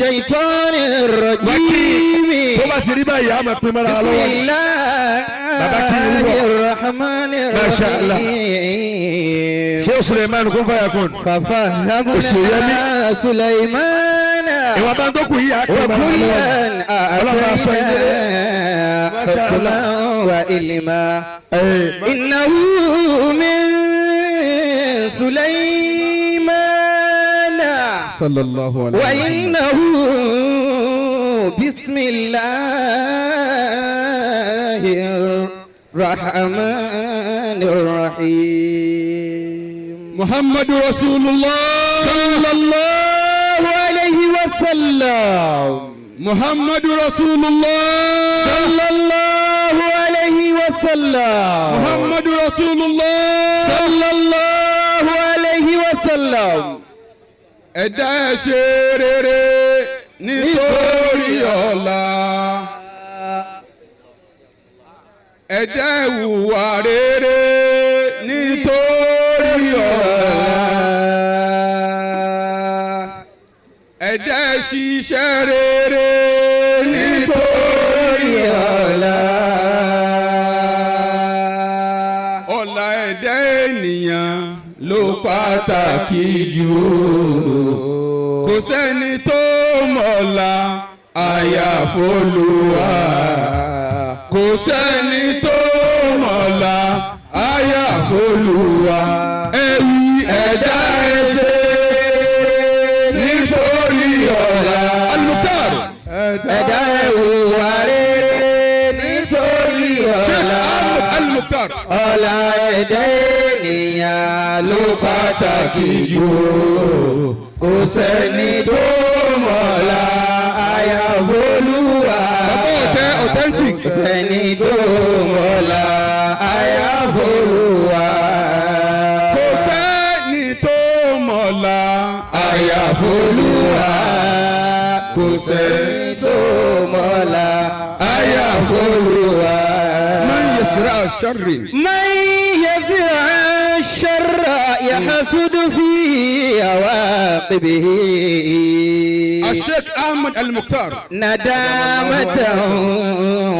الشيطان الرجيم بسم الله الرحمن الرحيم شيخ سليمان كن فيكون ففهمنا سليمان وكلا آتينا حكما وعلما إنه من سليمان صلى الله عليه وسلم وإنه بسم الله الرحمن الرحيم محمد رسول الله صلى الله عليه وسلم محمد رسول الله صلى الله عليه وسلم محمد رسول الله صلى الله عليه وسلم ẹ̀dá ẹ ṣe rere nítorí ọ̀la ẹ̀dá ẹ hùwà rere nítorí ọ̀la ẹ̀dá ẹ ṣiṣẹ́ rere nítorí ọ̀la ọ̀la ẹ̀dá ènìyàn ló pàtàkì jù kò sẹ́ni tó mọ̀la àyàfólúwa kò sẹ́ni tó mọ̀la àyàfólúwa ẹ̀yí ẹ̀dá ẹ̀ṣẹ̀ nítorí ọ̀la. Al-Mukhtar ẹ̀dá ẹ̀hùwà rere nítorí ọ̀la. Al-Mukhtar ọ̀la ẹ̀dá ènìyàn ló pàtàkì jù kò sẹ́ni tó mọ̀la àyàfólúwa. bàbá ọ̀tẹ́ authentic. kò sẹ́ni tó mọ̀la àyàfólúwa. kò sẹ́ni tó mọ̀la àyàfólúwa. kò sẹ́ni tó mọ̀la àyàfólúwa. man yasra sharri. من يزرع الشر يحسد في عواقبه الشيخ أحمد المختار ندامة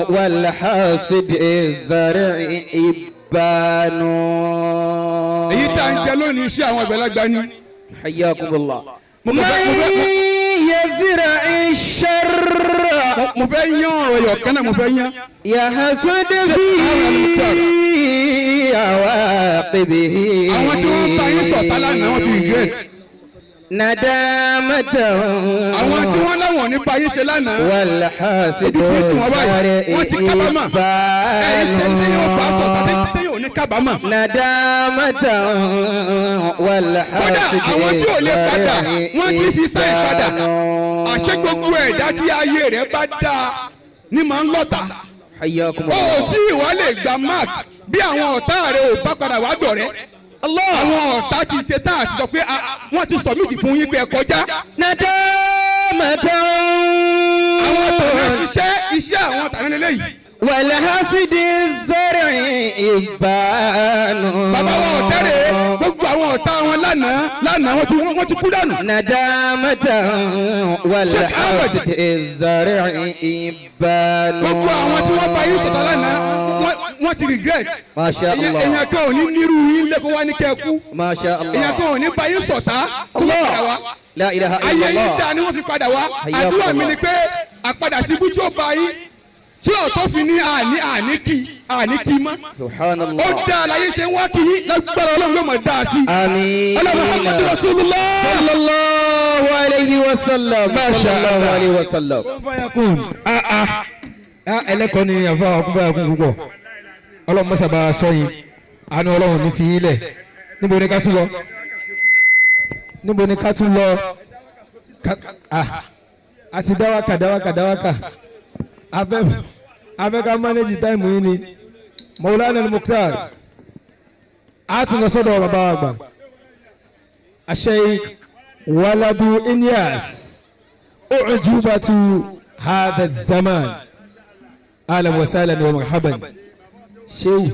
والحاسد الزرع إبان. èyí tá à ń jẹ lónìí iṣẹ́ àwọn ìgbàlagbà ni. حياكم الله. من يزرع الشر mo fẹ́ yán ọ̀rọ̀ ẹ̀yọ̀ kan náà mo fẹ́ yán. يحسد في عواقبه. àwọn tí wọ́n ń bá yín sọ̀tá lánàá wọ́n ti regret. ندامة àwọn tí wọ́n láwọn ní bá yín ṣe lánàá. والحاسد ojú tí wọ́n báyìí wọ́n ti kábàámọ̀. ẹ̀yin ṣe ní yóò bá sọ̀tá tí yóò ní kábàámọ̀. ندامة والحاسد kódà àwọn tí ò lè padà wọ́n ti fi sáì padà. àṣẹ gbogbo ẹ̀dá tí ayé rẹ̀ bá dáa ni màá ń lọ́ta. حياكم ó الله. tí ìwọ lè gba mark bí àwọn ọ̀tá rẹ̀ ò bá padà wá dọ̀rẹ́. àwọn ọ̀tá ti ṣe tá àti sọ pé wọ́n ti submit fún yín pé ẹ kọjá. ندامة àwọn tàná ṣiṣẹ́ iṣẹ́ àwọn tàná lélẹ́yìí. والحاسد الزرع إبان. bàbá wa ọ̀tẹ́rẹ̀ gbogbo àwọn ọ̀tá wọn lánàá wọ́n ti kú dànù. ندامة والحاسد الزرع إبان. gbogbo àwọn tí wọ́n bá yín sọ̀tà lánàá wọ́n ti regret. ما شاء الله. èèyàn kan ò ní nírú yín lẹ́kọ̀ọ́ wá ní kẹ́ẹ̀kú. ما شاء èèyàn الله. kan ò ní bá yín sọ̀tá kó má padà wá. لا إله إلا ayé yín الله. dáa ni wọ́n fi padà wá. Hayyakum àdúrà mi Allah. ni pé àpadà síbú tí ó bá yín tí ọ̀tọ́ fi ní àní kí mọ́. سبحان ó الله. dá àlàyé ṣe ń wá kí yín lágbára ọlọ́run ló mọ̀ dáa sí. آمين. ọlọ́run Muhammadu Rasulullah. صلى الله عليه وسلم. ما شاء الله عليه وسلم. ẹlẹ́kọ̀ọ́ ni àfa ọkùnrin púpọ̀ ọlọ́run mọ́sàbá sọ́yìn àánú ọlọ́run ní fi yín lẹ̀ níbo ni ká tún lọ níbo ni ká tún lọ àti dáwàkà afẹ́ ká manage time yìí ni Maulana al-Mukhtar a tún lọ sọ́dọ̀ bàbá wa gbà Sheikh Waladu Inyas u'jubatu hadha zaman. أهلا وسهلا ومرحبا شيخ